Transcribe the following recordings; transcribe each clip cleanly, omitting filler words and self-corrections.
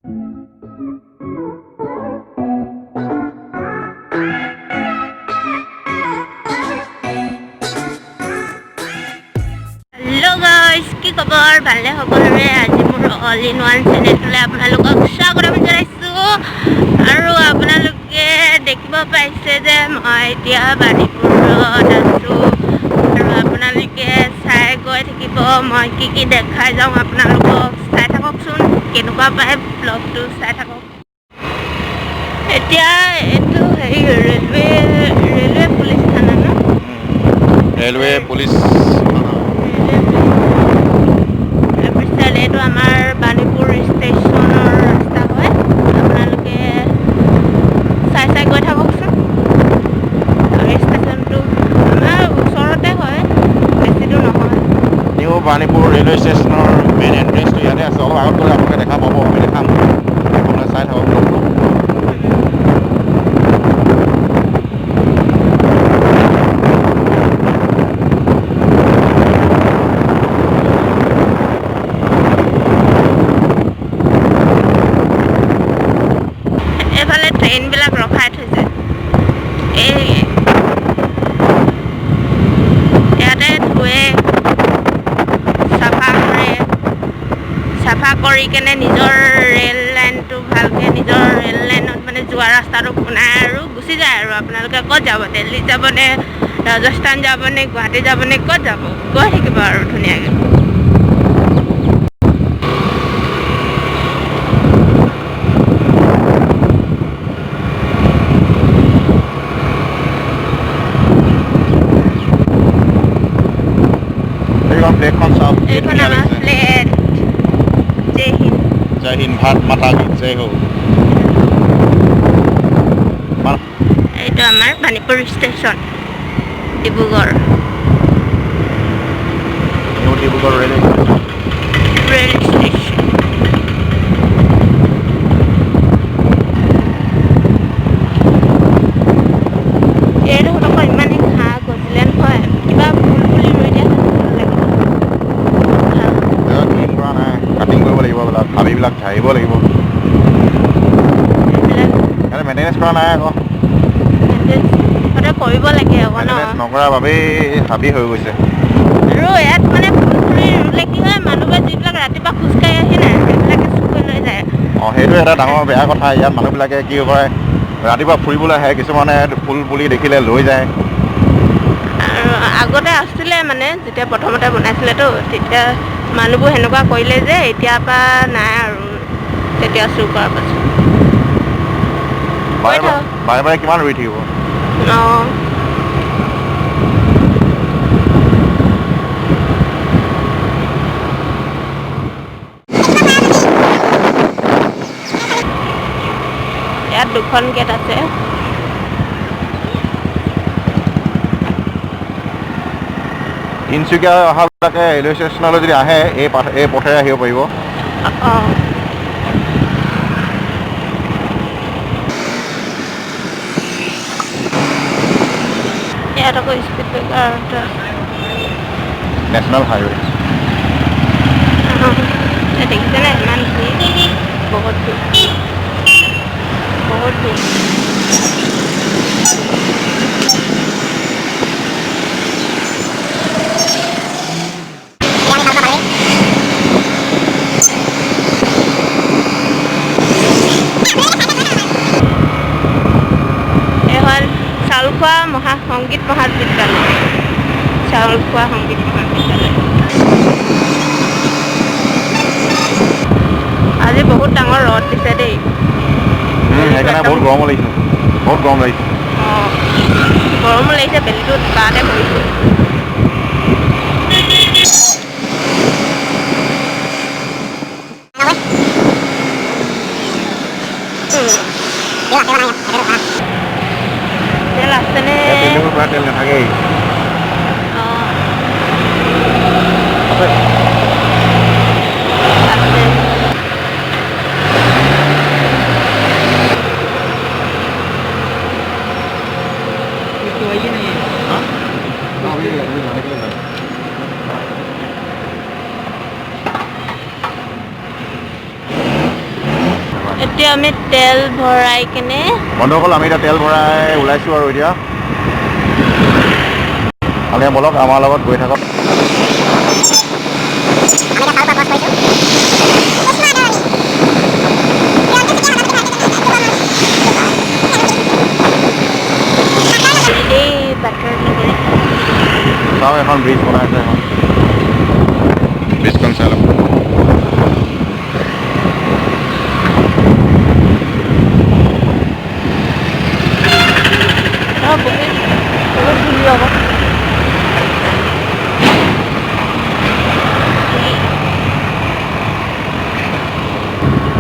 Hello guys, কি খবৰ? ভালে সকলোৰে? আজি মোৰ অল ইন ওৱান চেনেলটোলৈ আপোনালোকক স্বাগতম জনাইছোঁ। আৰু আপোনালোকে দেখিব পাইছে যে মই এতিয়া বাণীপুৰত আছোঁ। আৰু আপোনালোকে চাই গৈ থাকিব মই কি দেখাই যাওঁ আপোনালোকক। চাই থাককচোন, কেনেকুৱা পায় ব্লগটো চাই থাকক। এতিয়া এইটো হেৰি ৰেলৱে পুলিচ থানা ন? ৰেলৱে পুলিচ এইটো আমাৰ বাণীপুৰ ষ্টেচনৰ ৰাস্তা হয়। আপোনালোকে চাই গৈ থাককচোন। আৰু ষ্টেচনটো আমাৰ ওচৰতে হয়, বেছি দূৰ নহয়। নিউ বাণীপুৰ ৰেলৱে ষ্টেচনৰ মেইন এণ্ট্ৰেঞ্চটো ইয়াতে আছে। অলপ আগত গ'লে আপোনালোকে দেখা পাব, আমি দেখাম। আপোনালোকে চাই থাকক। এইফালে ট্ৰেইনবিলাক ৰখাই থৈছে। ইয়াতে ধুৱে, চাফা কৰি কেনে নিজৰ ৰেল লাইনটো ভালকৈ নিজৰ ৰেল লাইনত মানে যোৱা ৰাস্তাটো বনাই আৰু গুচি যায়। আৰু আপোনালোকে ক'ত যাব? দিল্লী যাবনে, ৰাজস্থান যাবনে, গুৱাহাটী যাবনে, ক'ত যাব? গৈ থাকিব আৰু ধুনীয়াকৈ। প্লেটখন চাওক, এইখন আমাৰ প্লেট। জয় হিন্দ। জয় হিন্দ, ভাৰত মাতা কি জয় হো। এইটো আমাৰ Banipur station, Dibrugarh. New Dibrugarh railway station. Rail station. এইটো আকৌ ইমানেই ঘাঁহ গজিলে নহয়, কিবা ফুল পুলি ৰুই দিয়া ভাল লাগিব। ক্লিন কৰা নাই, কাটিং কৰিব লাগিব। হাবিবিলাক ঝাৰিব লাগিব। সিহঁতে মেইনটেনেঞ্চ কৰা নাই আকৌ। কৰিব লাগে আকৌ ন। মেইনটেনেঞ্চ নকৰাৰ বাবেই হাবি হৈ গৈছে। আৰু ইয়াত মানে ফুল পুলি ৰুলে কি হয়, মানুহবোৰে যিবিলাক ৰাতিপুৱা খোজকাঢ়ি আহি নাই, সেইবিলাকে চুৰ কৰি লৈ যায়। সেইটো এটা ডাঙৰ বেয়া কথা। ইয়াত মানুহবিলাকে কি হয়, ৰাতিপুৱা ফুৰিবলৈ আহে, কিছুমানে ফুল পুলি দেখিলে লৈ যায়। আৰু আগতে আছিলে মানে, যেতিয়া প্ৰথমতে বনাইছিলেতো, তেতিয়া মানুহবোৰ সেনেকুৱা কৰিলে যে, এতিয়াৰ পৰা নাই আৰু তেতিয়া চুৰ কৰাৰ পাছত। বাৰে বাৰে কিমান ৰুই থাকিব? অঁ, ইয়াত দুখন গেট আছে। তিনিচুকীয়া অহাবিলাকে ৰেলৱে ষ্টেচনলৈ যদি আহে, এই পথেৰে আহিব পাৰিব। অঁ, ইয়াত আকৌ স্পীড ব্ৰেকাৰ আছে। National highway. দেখিছেনে ইমান ভিৰ? বহুত ভিৰ, বহুত ভিৰ। এখন চাউলখোৱা সংগীত মহাবিদ্যালয়। চাউলখোৱা সংগীত মহাবিদ্যালয়। আজি বহুত ডাঙৰ ৰদ দিছে দেই। সেইকাৰণে বহুত গৰমো লাগিছে। বহুত গৰম লাগিছে। অঁ, গৰমো লাগিছে, বেলিটো গাতে পৰিছে। তেল আছেনে? তেলৰ পৰা তেল নাথাকেই। অঁ, আছে। আছে। এতিয়া আমি তেল ভৰাই কিনে বন্ধুসকল আমি এতিয়া তেল ভৰাই ওলাইছোঁ আৰু এতিয়া আমি বলক আমাৰ লগত গৈ থাকক। এই বাটৰ লগেৰে চাওঁ এখন ব্ৰিজ বনাইছে এখন ব্ৰিজখন চাই লওক। বহি অলপ ধুলি হ'ব।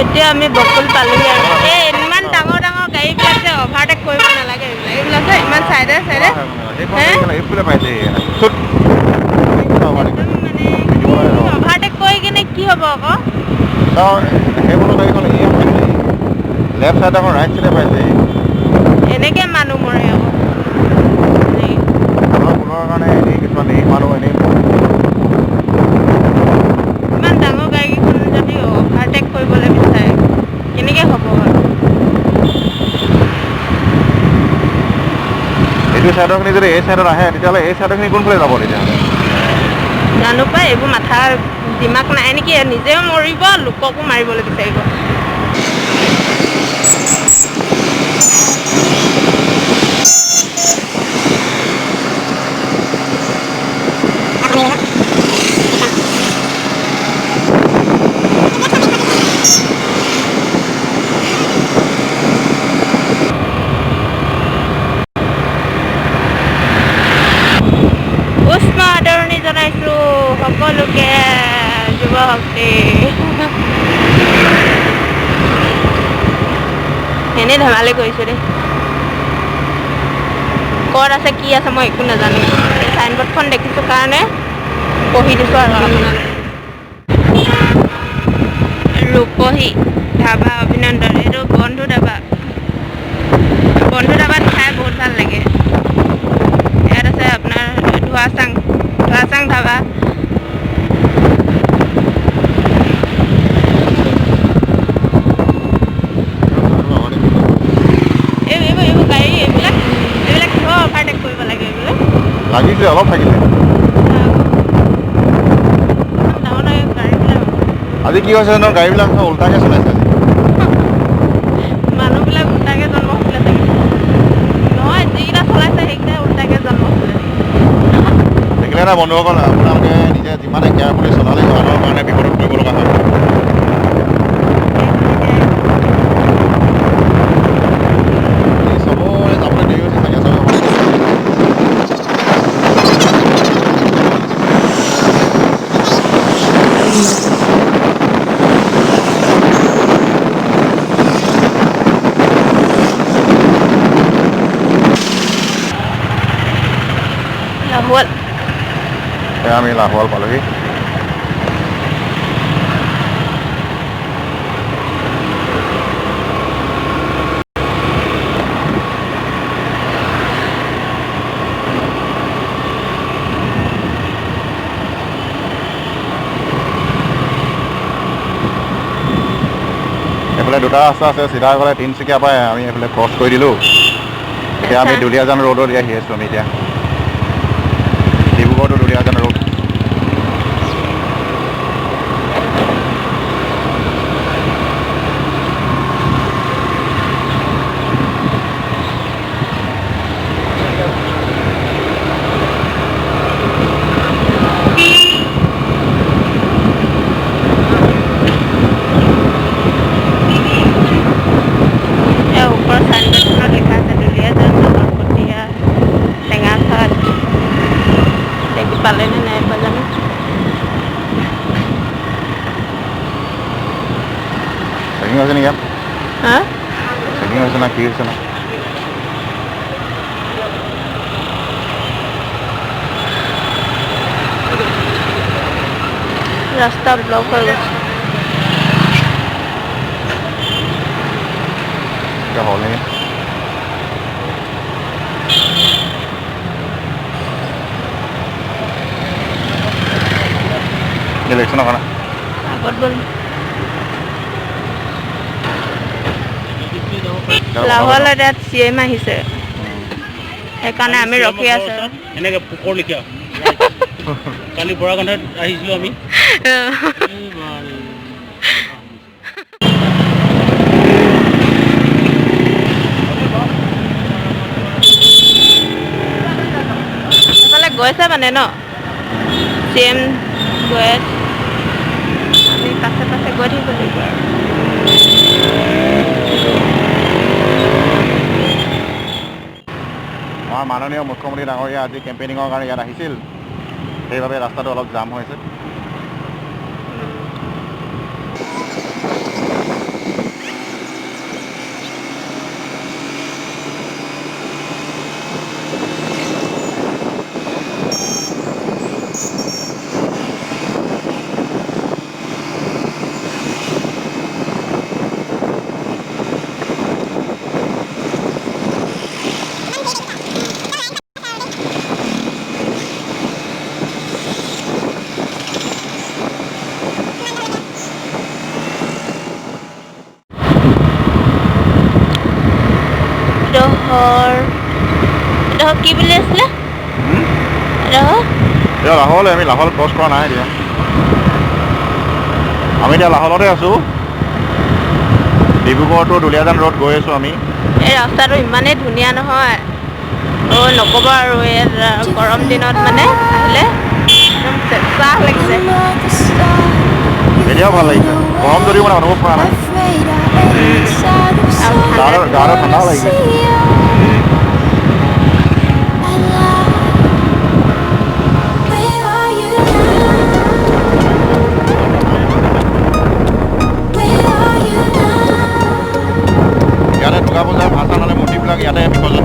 এতিয়া আমি বকুল পালোহি আৰু এই ইমান ডাঙৰ ডাঙৰ গাড়ীবিলাক যে অভাৰটেক কৰিব নালাগে। এইবিলাক যে ইমান চাইডে চাইডে এইফালে পাইছে মানে অভাৰটেক কৰি কিনে কি হ'ব আকৌ? সেইবোৰ গাড়ীখন লেফ্ট চাইড আকৌ ৰাইট চাইডে পাইছে এনেকে মানুহ মৰে আকৌ ভুলৰ কাৰণে এনেই কিছুমান এই মানুহ এনেই ইমান ডাঙৰ গাড়ীখন যদি অভাৰটেক কৰিবলৈ বিচাৰে কেনেকে হ'ব বাৰু? এইটো চাইডৰখিনি যদি এই চাইডত আহে তেতিয়াহ'লে এই চাইডৰখিনি কোনফালে যাব তেতিয়াহ'লে? জানো পাই এইবোৰ মাথাৰ দিমাগ নাই নেকি? নিজেও মৰিব লোককো মাৰিবলৈ বিচাৰিব। উষ্ম আদৰণি জনাইছোঁ সকলোকে যুৱ শক্তি। এনেই ধেমালি কৰিছোঁ দেই। ক'ত আছে কি আছে মই একো নাজানো। চাইনবৰ্ডখন দেখিছোঁ কাৰণে পঢ়ি দিছোঁ আৰু আপোনালোকে। ৰূপহী ধাবা অভিনন্দন। এইটো বন্ধু ধাবা। বন্ধু ধাবাত খাই বহুত ভাল লাগে। ইয়াত আছে আপোনাৰ ধোৱাচাং ধাবা। এইবোৰ গাড়ী এইবিলাক কিয় অভাৰটেক কৰিব লাগে? এইবিলাক লাগিছে অলপ থাকিলে ডাঙৰ ডাঙৰ গাড়ীবিলাক আজি কি হৈছে জানো গাড়ীবিলাক উল্টাকৈ চলাইছে আজি মানুহবিলাক উল্টাকৈ জন্ম হৈছিলে চাগে। নহয় যিকেইটা চলাইছে সেইকেইটা উল্টাকৈ জন্ম হৈছিলে। দেখিলে না বন্ধুসকল আপোনালোকে নিজে যিমানে কেয়াৰফুলি চলালে আনৰ কাৰণে বিপদত পৰিব লগা হয়। চবৰে যাবলৈ দেৰি হৈছে চাগে চবে লাহোৱাল আমি লাহোৱাল পালোহি। এইফালে দুটা ৰাস্তা আছে চিধা গ'লে তিনিচুকীয়া পাই আমি এইফালে ক্ৰছ কৰি দিলোঁ। এতিয়া আমি দুলীয়াজান ৰোডত আহি আছোঁ আমি এতিয়া ডিব্ৰুগড় টু দুলীয়াজান ৰোড। ওপৰ চাইনবোৰ্ডখনত লিখা আছে দুলীয়াজান নগৰপতীয়া টেঙাখাট। দেখি পালেনে নাই বা জানো। চেকিং হৈছে নেকি ইয়াত? হা চেকিং হৈছে না কি হৈছে না? ৰাস্তা ব্লক হৈ গৈছে। এতিয়া হ'ল নেকি? ইলেকশ্যনৰ কাৰণে আগত গ'ল লাহোৱালৈ তাত CM আহিছে সেইকাৰণে আমি ৰখি আছো এনেকৈ পোকৰ লিখা কালি বৰাগান্ধত আহিছিলোঁ আমি সেইফালে গৈছে মানে ন CM গৈ আছে আমি পাছে পাছে গৈ থাকিব লাগিব আৰু আমাৰ মাননীয় মুখ্যমন্ত্ৰী ডাঙৰীয়া আজি কেম্পেইনিঙৰ কাৰণে ইয়াত আহিছিল সেইবাবে ৰাস্তাটো অলপ জাম হৈছে এডোখৰ কি বুলি আছিলে এডোখৰ এতিয়া লাহোৱালৈ আমি লাহোৱাল ক্ৰছ কৰা নাই এতিয়া আমি এতিয়া লাহোৱালতে আছোঁ ডিব্ৰুগড় টু দুলীয়াজান ৰোড গৈ আছোঁ আমি এই ৰাস্তাটো ইমানেই ধুনীয়া নহয় নক'ব আৰু এই গৰম দিনত মানে আহিলে একদম চেঁচা লাগিছে এতিয়াও ভাল লাগিছে গৰম যদিও মানে অনুভৱ কৰা নাই গাটো ঠাণ্ডাও লাগিছে ইয়াতে দুৰ্গা পূজাৰ ভাষণ হ'লে মূৰ্তিবিলাক ইয়াতে বিসৰ্জন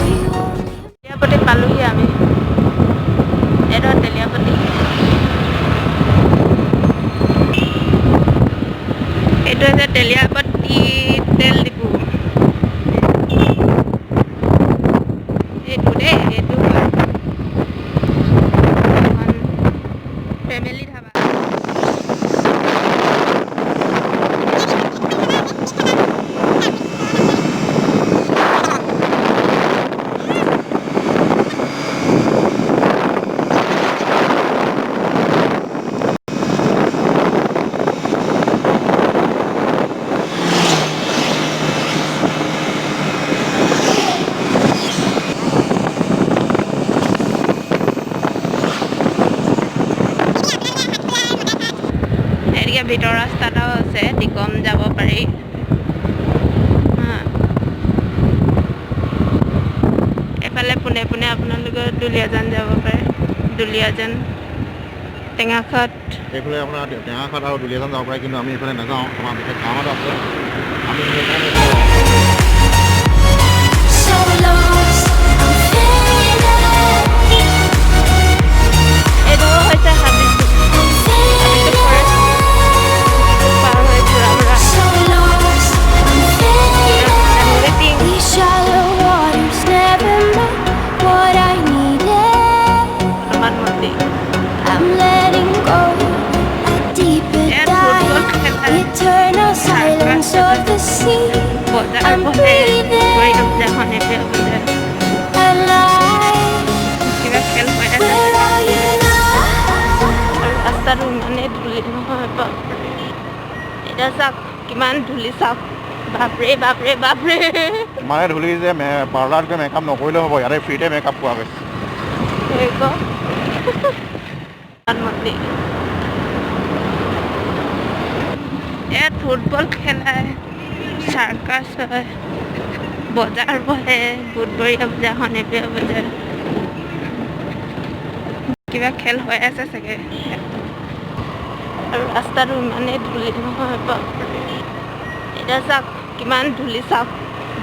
তেলিয়াপতি পালোহি আমি এইটো তেলিয়াপতি এইটো হৈছে তেলিয়াপতি তেল ডিপু এইটো দেই এইটো ফেমিলি ধাবা এদিকে ভিতৰ ৰাস্তা এটাও আছে দিকম যাব পাৰি এফালে পোনে পোনে আপোনালোকে দুলীয়াজান যাব পাৰে দুলীয়াজান টেঙাখাট এইফালে আপোনাৰ টেঙাখাট আৰু দুলীয়াজান যাব পাৰে কিন্তু আমি এইফালে নাযাওঁ আমাৰ বিশেষ কাম এটা আছে আমি এইটো হৈছে হাবিটো পাৰ হৈ ঘূৰা ফুৰা হনুমান মন্দিৰ বজাৰ বহে গৈ অবজাখন কিবা খেল হৈ আছে আৰু ৰাস্তাটো ইমানেই ধূলি নহয় বাপৰে এতিয়া চাওক কিমান ধূলি চাওক বাপৰে বাপৰে বাপৰে মানে ধূলি যে পাৰ্লাৰত গৈ মেকআপ নকৰিলেও হ'ব ইয়াতে ফ্ৰীতে মেকআপ পোৱা গৈছে মন্দিৰ ইয়াত ফুটবল খেলায় চাৰ্কাছ হয় বজাৰ বহে বুধবৰীয়া বজাৰখন এইবিলাক বজাৰ কিবা খেল হৈ আছে চাগে আৰু ৰাস্তাটো ইমানেই ধূলি নহয় বাপৰে এতিয়া চাওক কিমান ধূলি চাওক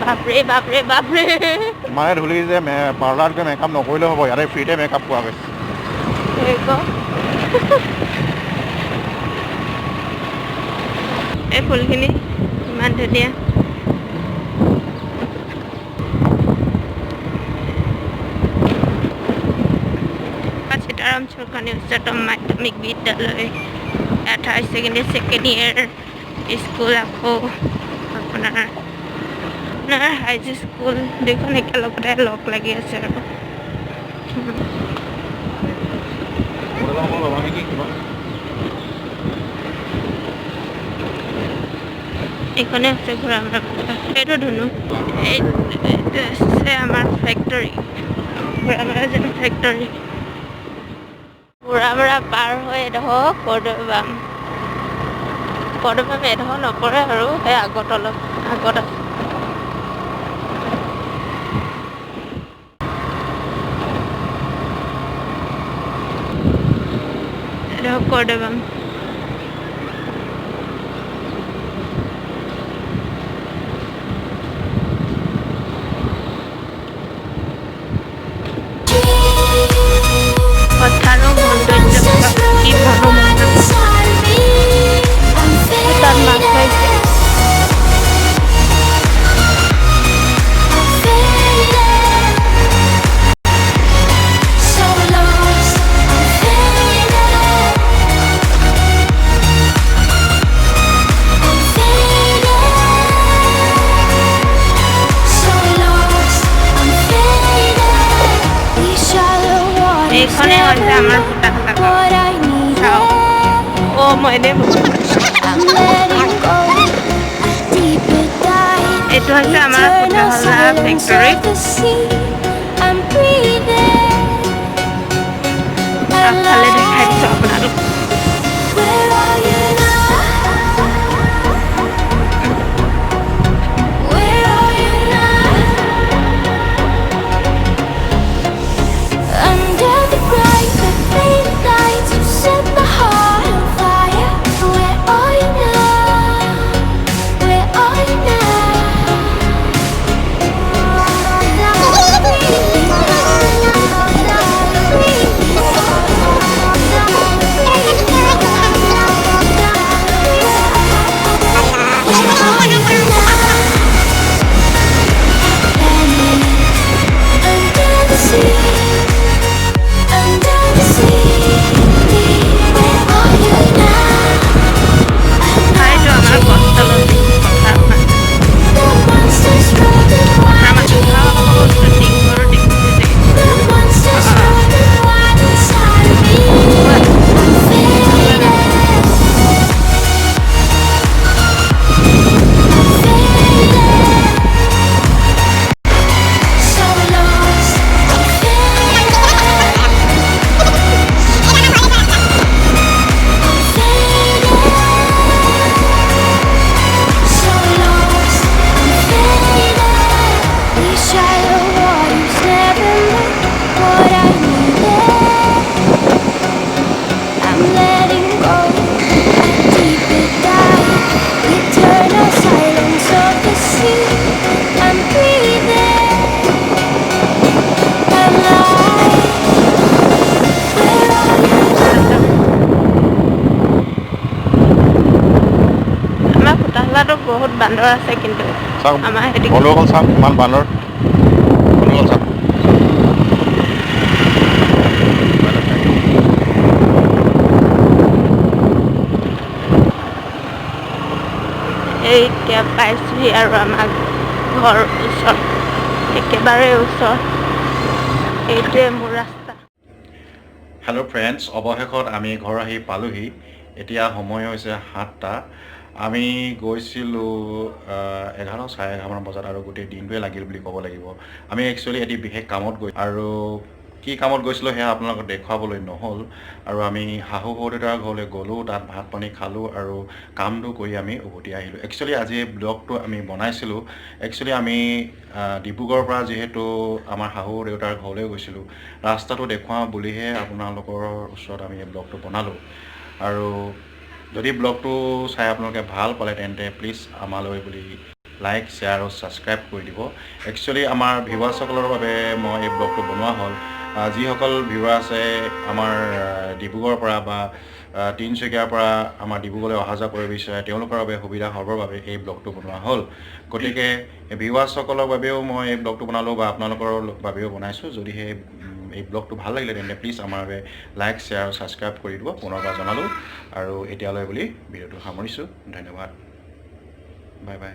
বাপৰে বাপৰে বাপৰে মানে ধূলি যে পাৰ্লাৰত গৈ মেকআপ নকৰিলেও হ'ব ইয়াতে ফ্ৰীতে মেকআপ পোৱা গৈছে এই ফুলখিনি ইমান ধুনীয়া সীতাৰাম চৰকাৰী উচ্চতম মাধ্যমিক বিদ্যালয়, ইয়াত higher secondary second year school, আকৌ আপোনাৰ হাই স্কুল দুইখন একেলগতে লগ লাগি আছে আৰু এইখনে হৈছে ঘোঁৰামৰা। এইটো ধুনু, এইটো হৈছে আমাৰ ফেক্টৰী, ঘোঁৰামৰা যেন ফেক্টৰী। ঘোঁৰামৰা পাৰ হৈ এডোখৰ কৰ্দৈবাম এডোখৰ নপৰে আৰু সেই আগত অলপ আগত আছে। এডোখৰ কৰ্দৈবাম। কথাৰো সৌন্দৰ্য কি মনোমোহা। তাত মাছ পাইছে। এইখনে হৈছে আমাৰ ভূটান চাওক। মই এনেই এইটো হৈছে আমাৰ ফুটাহলা ফেক্টৰী। আগফালে দেখাই দিছোঁ আপোনালোক। বহুত বান্দৰ আছে, কিন্তু আমাৰ হেৰি চাওক ইমান বান্দৰ। এতিয়া পাইছোহি আৰু আমাৰ ঘৰ ওচৰত, একেবাৰে ওচৰত। এইটোৱে মোৰ ৰাস্তা। হেল্ল' ফ্ৰেণ্ডছ, অৱশেষত আমি ঘৰ আহি পালোহি। এতিয়া সময় হৈছে 7টা। আমি গৈছিলোঁ 11 চাৰে 11মান বজাত, আৰু গোটেই দিনটোৱে লাগিল বুলি ক'ব লাগিব। আমি একচুৱেলি এটি বিশেষ কামত গৈছোঁ, আৰু কি কামত গৈছিলোঁ সেয়া আপোনালোকক দেখুৱাবলৈ নহ'ল। আৰু আমি শাহু শহুৰদেউতাৰ ঘৰলৈ গ'লোঁ, তাত ভাত পানী খালোঁ আৰু কামটো কৰি আমি উভতি আহিলোঁ। একচুৱেলি আজি ব্লগটো আমি বনাইছিলোঁ। একচুৱেলি আমি ডিব্ৰুগড়ৰ পৰা যিহেতু আমাৰ শাহু দেউতাৰ ঘৰলৈ গৈছিলোঁ, ৰাস্তাটো দেখুৱাওঁ বুলিহে আপোনালোকৰ ওচৰত আমি এই ব্লগটো বনালোঁ। আৰু যদি ব্লগটো চাই আপোনালোকে ভাল পালে তেন্তে প্লিজ আমালৈ বুলি লাইক, শ্বেয়াৰ আৰু ছাবস্ক্ৰাইব কৰি দিব। একচুৱেলি আমাৰ ভিউৱাৰ্ছসকলৰ বাবে মই এই ব্লগটো বনোৱা হ'ল। যিসকল ভিউৱাৰ আছে আমাৰ ডিব্ৰুগড়ৰ পৰা বা তিনিচুকীয়াৰ পৰা আমাৰ ডিব্ৰুগড়লৈ অহা যোৱা কৰিব বিচাৰে তেওঁলোকৰ বাবে সুবিধা হ'বৰ বাবে এই ব্লগটো বনোৱা হ'ল। গতিকে ভিউৱাৰ্ছসকলৰ বাবেও মই এই ব্লগটো বনালোঁ বা আপোনালোকৰ বাবেও বনাইছোঁ। যদিহে এই ব্লগটো ভাল লাগিলে তেন্তে প্লিজ আমাৰ বাবে লাইক শ্বেয়াৰ আৰু ছাবস্ক্ৰাইব কৰি দিব পুনৰবাৰ জনালোঁ। আৰু এতিয়ালৈ বুলি ভিডিঅ'টো সামৰিছোঁ। ধন্যবাদ। Bye bye.